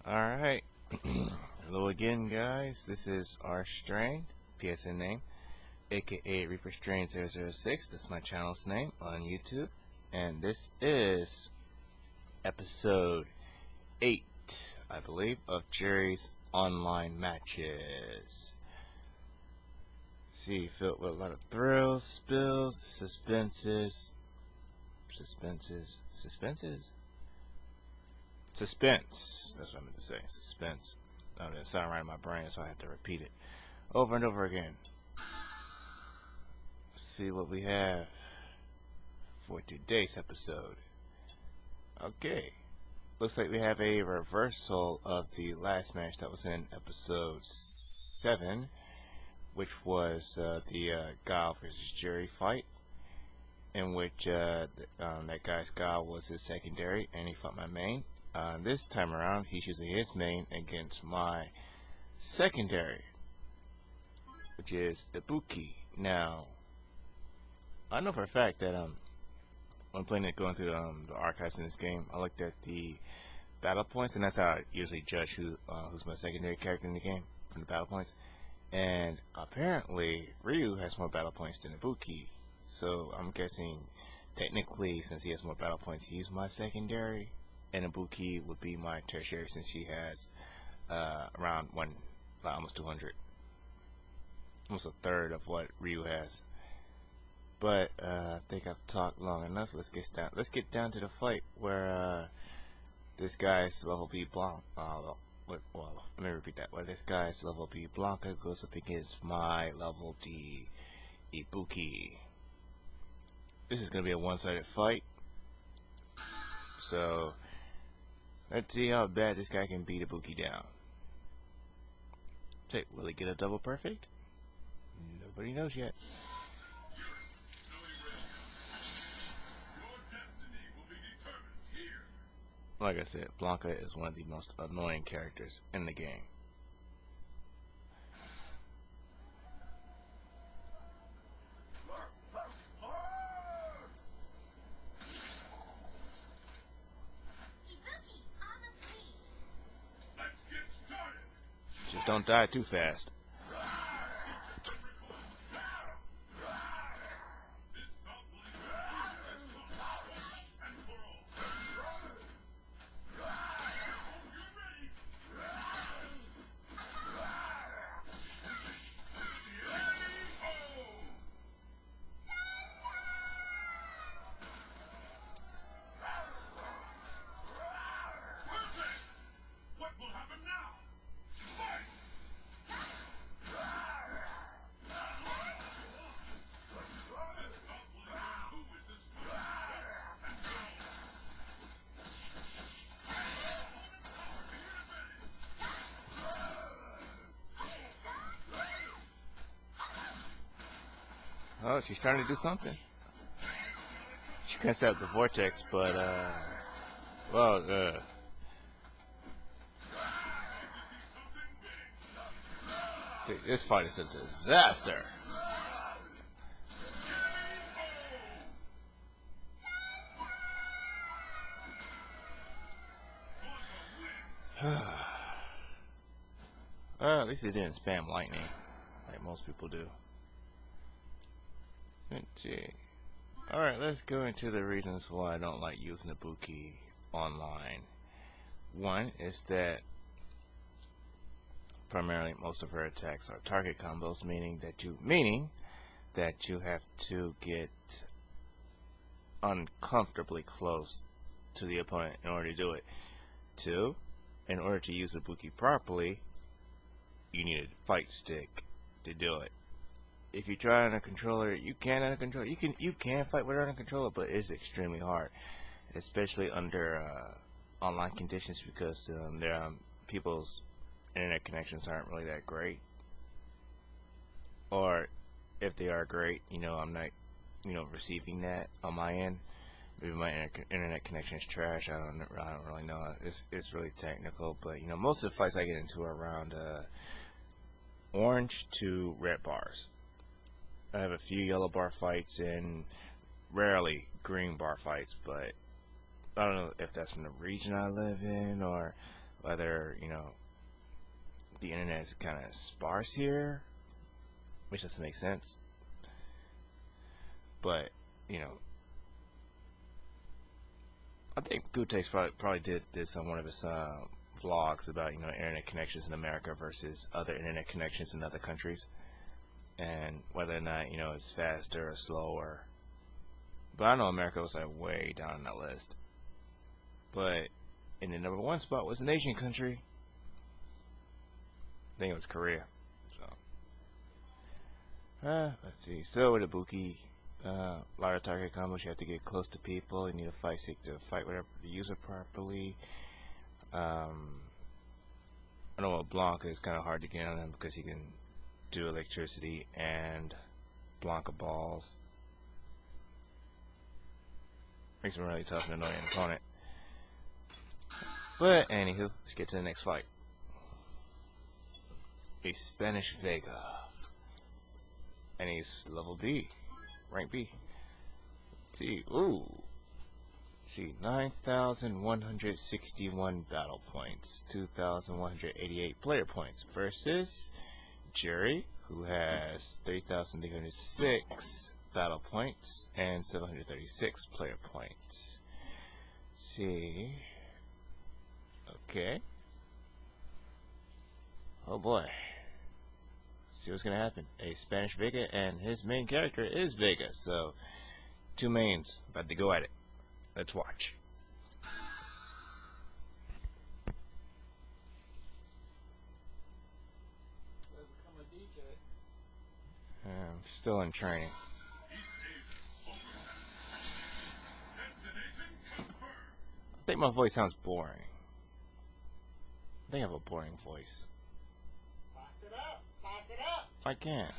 Alright, hello again guys, this is R Strain, PSN name, aka Reaper Strain 006, that's my channel's name on YouTube, and this is episode 8, I believe, of Juri's online matches. See, filled with a lot of thrills, spills, suspense. That's what I meant to say. Suspense. That didn't sound right in my brain, so I had to repeat it over and over again. Let's see what we have for today's episode. Okay. Looks like we have a reversal of the last match that was in episode 7, which was the Guile versus Juri fight, in which that guy's Guile was his secondary and he fought my main. This time around, he's using his main against my secondary, which is Ibuki. Now, I know for a fact that when playing it, going through the archives in this game, I looked at the battle points, and that's how I usually judge who's my secondary character in the game, from the battle points. And apparently, Ryu has more battle points than Ibuki, so I'm guessing technically, since he has more battle points, he's my secondary. And Ibuki would be my tertiary since she has around almost 200, almost a third of what Ryu has. But I think I've talked long enough. Let's get down to the fight where this guy's level B Blanc. Let me repeat that. Where this guy's level B Blanca goes up against my level D Ibuki. This is gonna be a one-sided fight. So let's see how bad this guy can beat Ibuki down. Say, will he get a double perfect? Nobody knows yet. Like I said, Blanca is one of the most annoying characters in the game. Just don't die too fast. Oh, she's trying to do something. She can't set up the vortex, but this fight is a disaster. At least it didn't spam lightning like most people do. Let's see. Alright, let's go into the reasons why I don't like using Ibuki online. One is that primarily most of her attacks are target combos, meaning that you have to get uncomfortably close to the opponent in order to do it. Two, in order to use Ibuki properly, you need a fight stick to do it. If you try on a controller, you can on a controller. You can fight with her on a controller, but it's extremely hard, especially under online conditions, because people's internet connections aren't really that great, or if they are great, I'm not, receiving that on my end. Maybe my internet connection is trash. I don't really know. It's really technical, but most of the fights I get into are around orange to red bars. I have a few yellow bar fights and rarely green bar fights, but I don't know if that's from the region I live in or whether, you know, the internet is kind of sparse here, which doesn't make sense. But, you know, I think Gutex probably did this on one of his vlogs about, you know, internet connections in America versus other internet connections in other countries, and whether or not, you know, it's faster or slower. But I know America was like way down on that list. But in the number one spot was an Asian country. I think it was Korea. So let's see. So with Ibuki, a lot of target combos, you have to get close to people. You need a fight stick to fight whatever the user properly. I know Blanca is kind of hard to get on him because he can do electricity and Blanca balls. Makes him a really tough and annoying opponent. But anywho, let's get to the next fight. A Spanish Vega. And he's level B. Rank B. Let's see. Ooh. Let's see. 9,161 battle points. 2,188 player points. Versus Juri, who has 3,306 battle points and 736 player points. Let's see. Okay. Oh boy. See what's gonna happen. A Spanish Vega, and his main character is Vega, so two mains about to go at it. Let's watch. I'm still in training. I think my voice sounds boring. I think I have a boring voice. Spice it up, spice it up. I can't.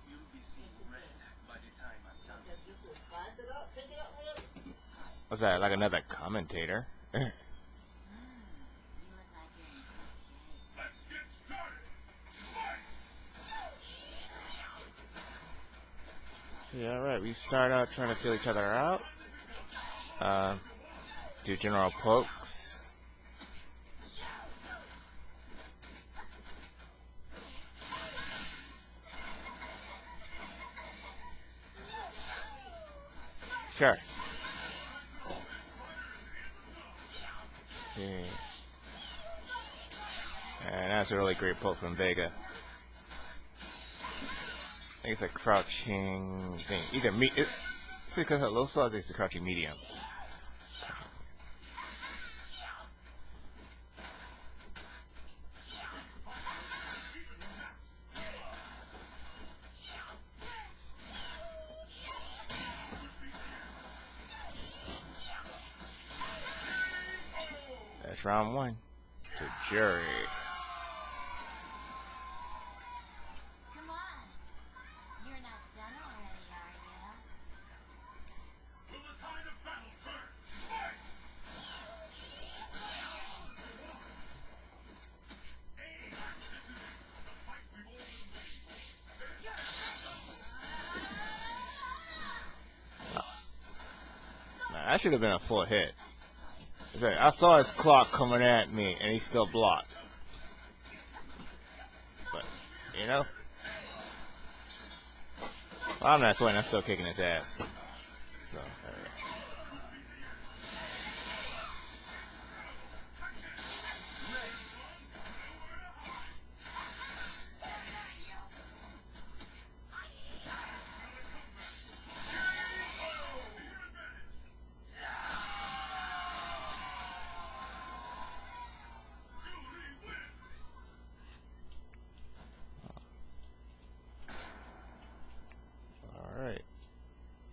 You'll be seeing red by the time I'm done. Just to spice it up, pick it up with. What's that, like another commentator? You look like you're in good shape. Let's get started. Yeah, alright, we start out trying to feel each other out. Do general pokes. Sure. See. And that's a really great poke from Vega. I think it's a crouching thing. Either it's because of low slow, I think it's a crouching medium. That's round one to Juri. Come on. You're not done already, are you? Will the tide of battle turn? Nah, that should have been a full hit. I saw his clock coming at me, and he still blocked. But, you know, well, I'm not sweating. I'm still kicking his ass. So, there we go.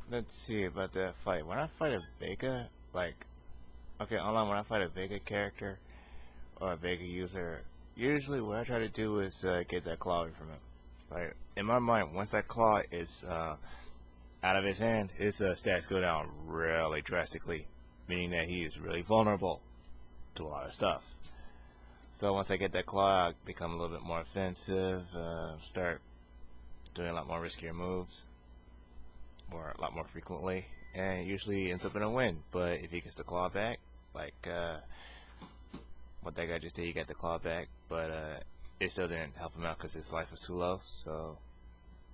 Let's see about that fight. When I fight a Vega, like, okay, online, when I fight a Vega character or a Vega user, usually what I try to do is get that claw away from him. Like, in my mind, once that claw is out of his hand, his stats go down really drastically, meaning that he is really vulnerable to a lot of stuff. So once I get that claw, I become a little bit more offensive, start doing a lot more riskier moves. A lot more frequently, and it usually ends up in a win. But if he gets the claw back, like what that guy just did, he got the claw back, but it still didn't help him out because his life was too low, so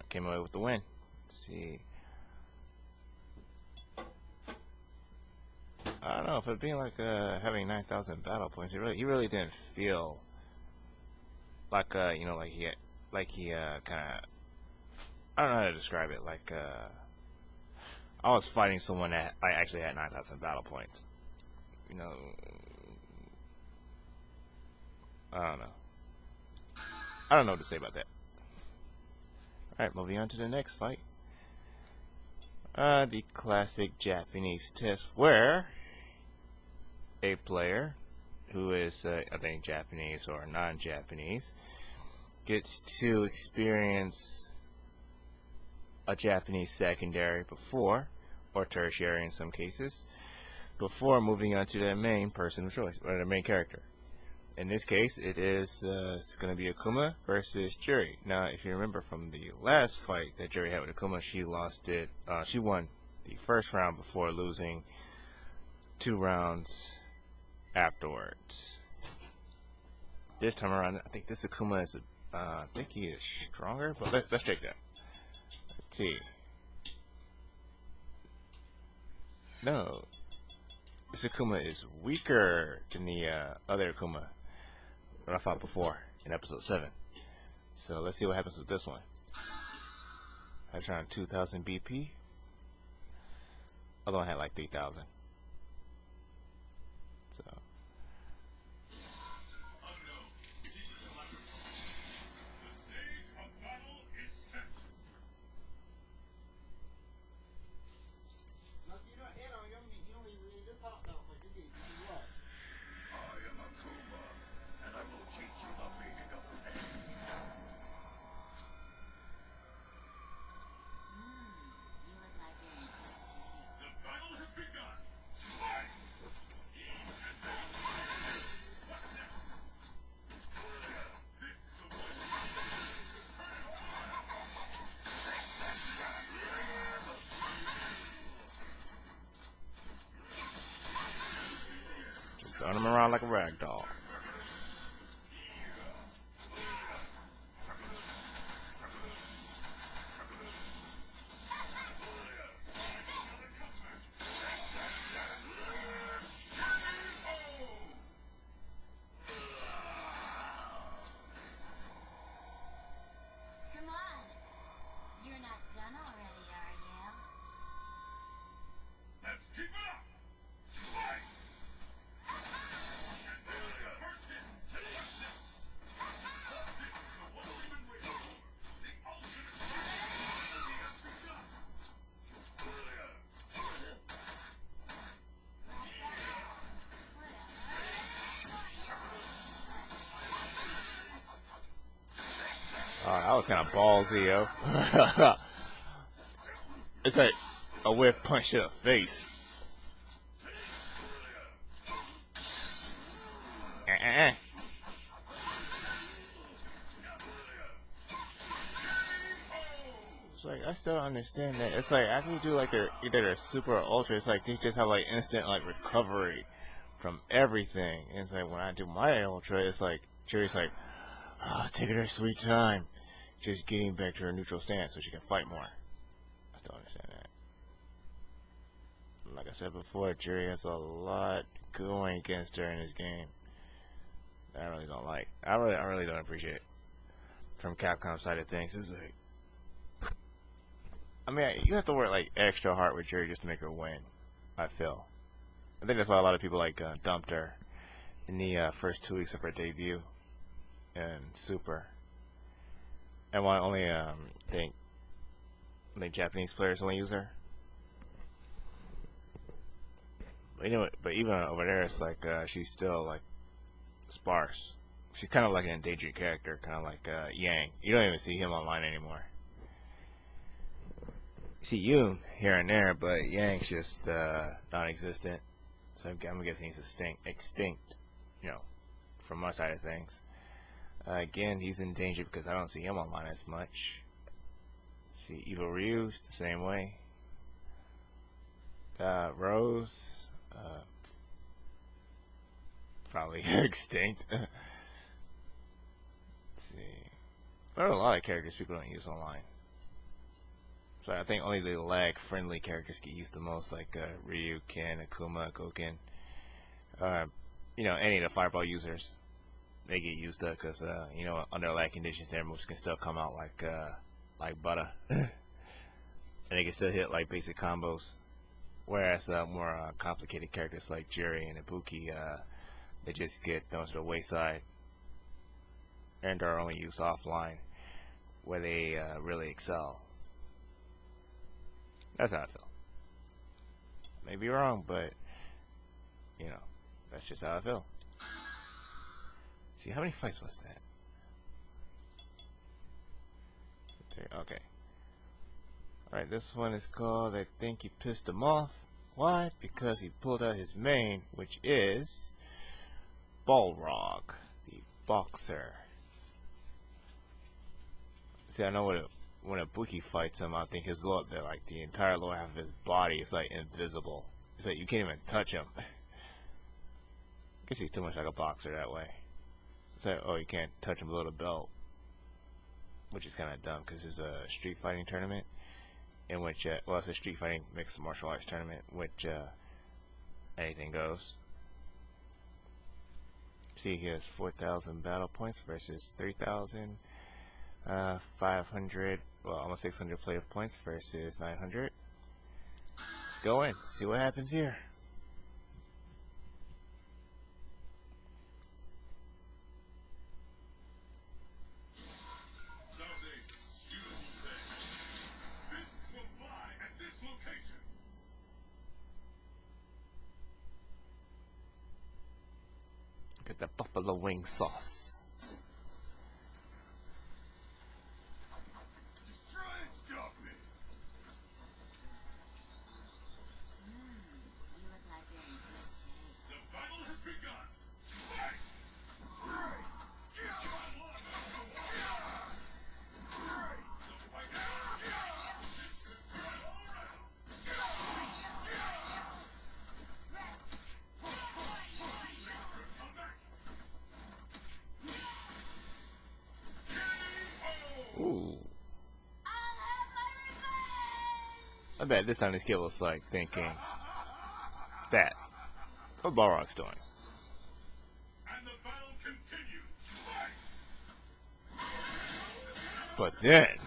I came away with the win. Let's see. I don't know, if it being like having 9,000 battle points, he really didn't feel like you know, like he kind of, I don't know how to describe it, like I was fighting someone that I actually had 9,000 battle points. You know, I don't know. I don't know what to say about that. Alright, moving on to the next fight. The classic Japanese test where a player who is, I think, Japanese or non-Japanese gets to experience a Japanese secondary before, or tertiary in some cases, before moving on to their main person of choice, or their main character. In this case, it is going to be Akuma versus Juri. Now, if you remember from the last fight that Juri had with Akuma, she lost it. She won the first round before losing 2 rounds afterwards. This time around, I think this Akuma is, I think he is stronger, but let's check that. Let's see. No, this Akuma is weaker than the other Akuma that I fought before in episode 7. So let's see what happens with this one. That's around 2,000 BP. Other one had like 3,000. So. Now, if you're not in on him, you only read this hot dog like you did. You lost. I am a Cobra, and I will teach you the meaning of pain. You look like you're in good shape. The battle has begun. Fight! Just throwing him around like a rag doll. Come on. You're not done already, are you? Let's keep it up! Fight! First in, what's this? This is the one we've been waiting for. The ultimate battle has begun. Oh, that was kind of ballsy, yo. It's like a whip punch to the face. It's like, I still don't understand that. It's like after you do like either their super or ultra, it's like they just have like instant like recovery from everything. And it's like when I do my ultra, it's like Juri's like, taking her sweet time, just getting back to her neutral stance so she can fight more. I still understand that. Like I said before, Juri has a lot going against her in this game that I really don't like. I really don't appreciate it. From Capcom's side of things, it's like, I mean, you have to work like extra hard with Juri just to make her win. I feel. I think that's why a lot of people like dumped her in the first 2 weeks of her debut and Super. And why only think like Japanese players only use her. But anyway, but even over there, it's like she's still like sparse. She's kind of like an endangered character, kind of like Yang. You don't even see him online anymore. You see Yoon here and there, but Yang's just non-existent. So I'm guessing he's extinct, you know, from my side of things. Again, he's in danger because I don't see him online as much. See, Evil Ryu's the same way. Rose, probably extinct. Let's see. There are a lot of characters people don't use online. So I think only the lag-friendly characters get used the most, like Ryu, Ken, Akuma, Goken. You know, any of the Fireball users, they get used up because, you know, under lag conditions, their moves can still come out like butter. And they can still hit like basic combos. Whereas more complicated characters like Juri and Ibuki, they just get thrown to the wayside and are only used offline, where they really excel. That's how I feel. Maybe wrong, but you know, that's just how I feel. See, how many fights was that? Okay. Alright, this one is called I Think You Pissed Him Off. Why? Because he pulled out his main, which is Balrog, the boxer. See, I know when Ibuki fights him, I think his lower, like the entire lower half of his body is like invisible. It's like you can't even touch him. I guess he's too much like a boxer that way. It's like, oh, you can't touch him below the belt, which is kind of dumb because it's a street fighting tournament in which, well, it's a street fighting mixed martial arts tournament, which anything goes. See, here's 4,000 battle points versus 3,000. 500, well, almost 600 player points versus 900. Let's go in, see what happens here. Southeast, beautiful day. Fists will fly at this location. Get the buffalo wing sauce. Try and stop me. You look like you're in good shape. The battle has begun. Fight! Strike! Yeah! The fight is all around. Come back. KO! Ooh. I'll have my revenge! I bet this time this kid was like thinking that. What Balrog's doing? And the battle continues. Fight! But then, Ready?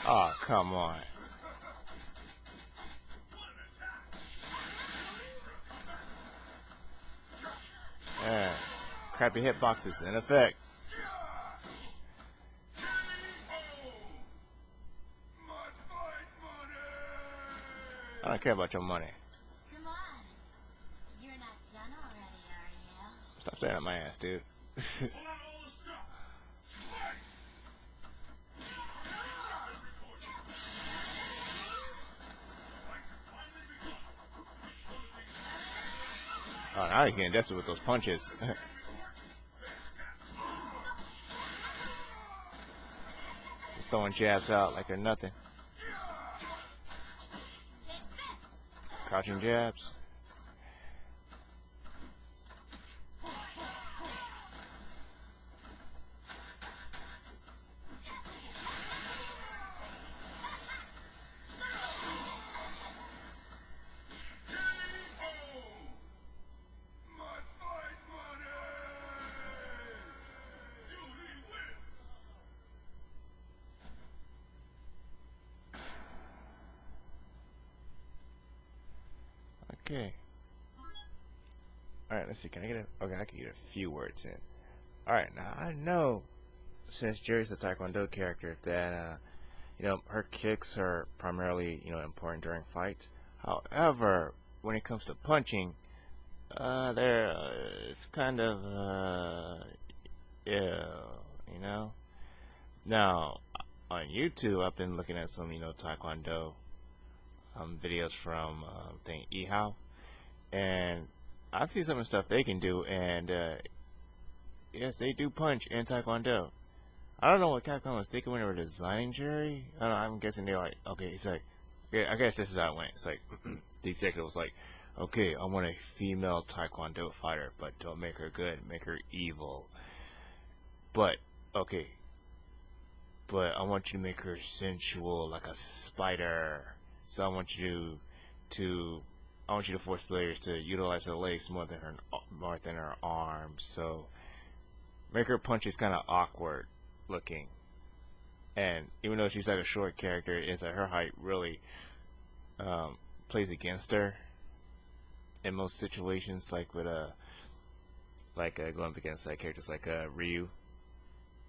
oh, come on. Yeah, crappy hitboxes in effect. I don't care about your money. Come on. You're not done already, are you? Stop staring at my ass, dude. Pull out all the stops. Fight! Oh, now he's getting desperate with those punches. Just throwing jabs out like they're nothing. Take this! Crouching jabs. My fight money! Juri wins! Okay. Alright, let's see. Can I get a... Okay, I can get a few words in. Alright, now I know, since Juri's the Taekwondo character, that, you know, her kicks are primarily, you know, important during fights. However, when it comes to punching, it's kind of, yeah, you know? Now, on YouTube, I've been looking at some, you know, Taekwondo videos from I think eHow, and I've seen some of the stuff they can do, and yes, they do punch in Taekwondo. I don't know what Capcom was thinking when they were designing Juri. I don't know, I'm guessing they're like, okay, it's like, yeah, I guess this is how it went. It's like the executive was like, okay, I want a female Taekwondo fighter, but don't make her good, make her evil. But okay, but I want you to make her sensual like a spider. So I want you to force players to utilize her legs more than her arms. So make her punches kind of awkward looking. And even though she's like a short character, it's like her height really plays against her in most situations. Like with going up against like characters like Ryu.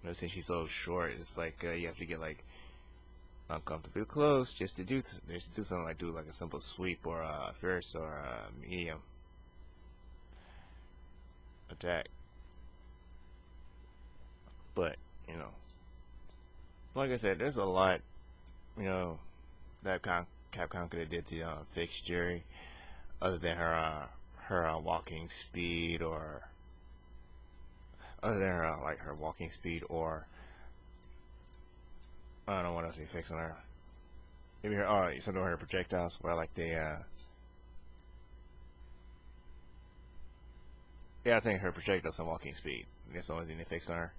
You know, since she's so short, it's like you have to get like uncomfortably close just to do something like do like a simple sweep or a fierce or a medium attack. But you know, like I said, there's a lot, you know, that Capcom could have did to fix Juri, other than her walking speed, or other than her walking speed, or I don't know what else they fixed on her. Maybe something with her projectiles, where like they yeah, I think her projectiles and walking speed. That's the only thing they fixed on her.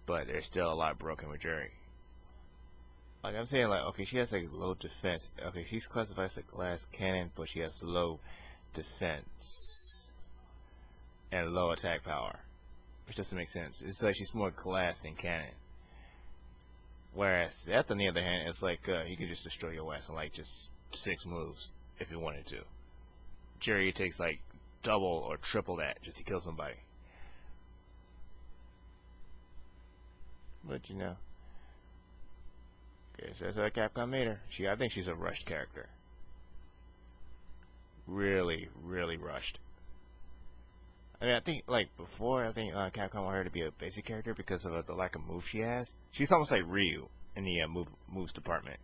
But there's still a lot broken with Juri. Like I'm saying, like, okay, she has like low defense. Okay, she's classified as a glass cannon, but she has low defense and low attack power, which doesn't make sense. It's like she's more glass than cannon. Whereas Seth, on the other hand, it's like he could just destroy your ass in like just 6 moves if he wanted to. Juri takes like double or triple that just to kill somebody. But you know, okay, so that's how Capcom made her. I think she's a rushed character. Really, really rushed. I mean, I think like before, Capcom wanted her to be a basic character because of the lack of moves she has. She's almost like Ryu in the moves department.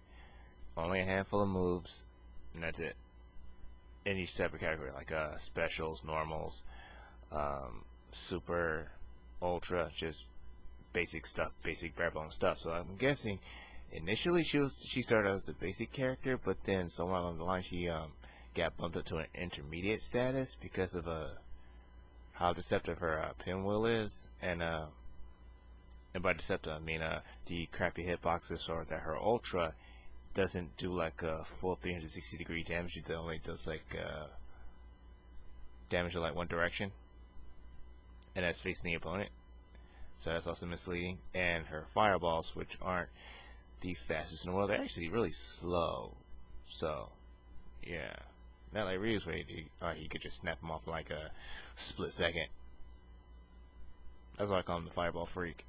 Only a handful of moves, and that's it. In each separate category, like specials, normals, super, ultra, just basic stuff, basic barebone stuff. So I'm guessing initially she started out as a basic character, but then somewhere along the line she got bumped up to an intermediate status because of how deceptive her pinwheel is, and by deceptive I mean the crappy hitboxes, or that her ultra doesn't do like a full 360-degree damage. It only does like damage in like one direction, and that's facing the opponent. So that's also misleading. And her fireballs, which aren't the fastest in the world, they're actually really slow. So yeah, not like Ryu's where he could just snap them off in like a split second. That's why I call him the fireball freak.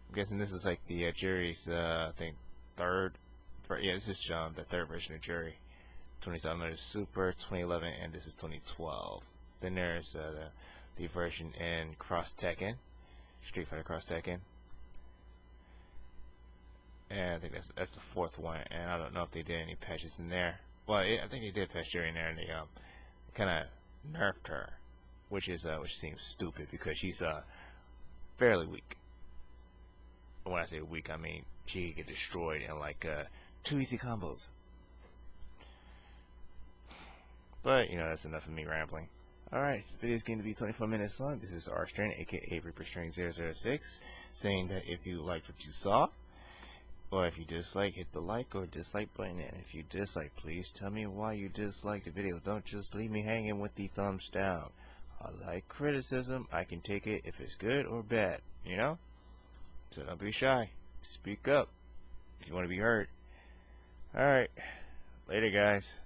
I'm guessing this is like the Juri's I think this is the third version of Juri. 2007 is Super 2011, and this is 2012. Then there's the version in Cross Tekken, Street Fighter Cross Tekken, and I think that's the 4th one. And I don't know if they did any patches in there. Well, I think they did patch Juri in there, and they kind of nerfed her, which seems stupid because she's fairly weak. When I say weak, I mean she could get destroyed in like 2 easy combos. But you know, that's enough of me rambling. Alright, the video is going to be 24 minutes long. This is R-Strain, aka Reaper Strain 006, saying that if you liked what you saw, or if you dislike, hit the like or dislike button. And if you dislike, please tell me why you dislike the video. Don't just leave me hanging with the thumbs down. I like criticism. I can take it if it's good or bad, you know? So don't be shy. Speak up if you want to be heard. Alright, later guys.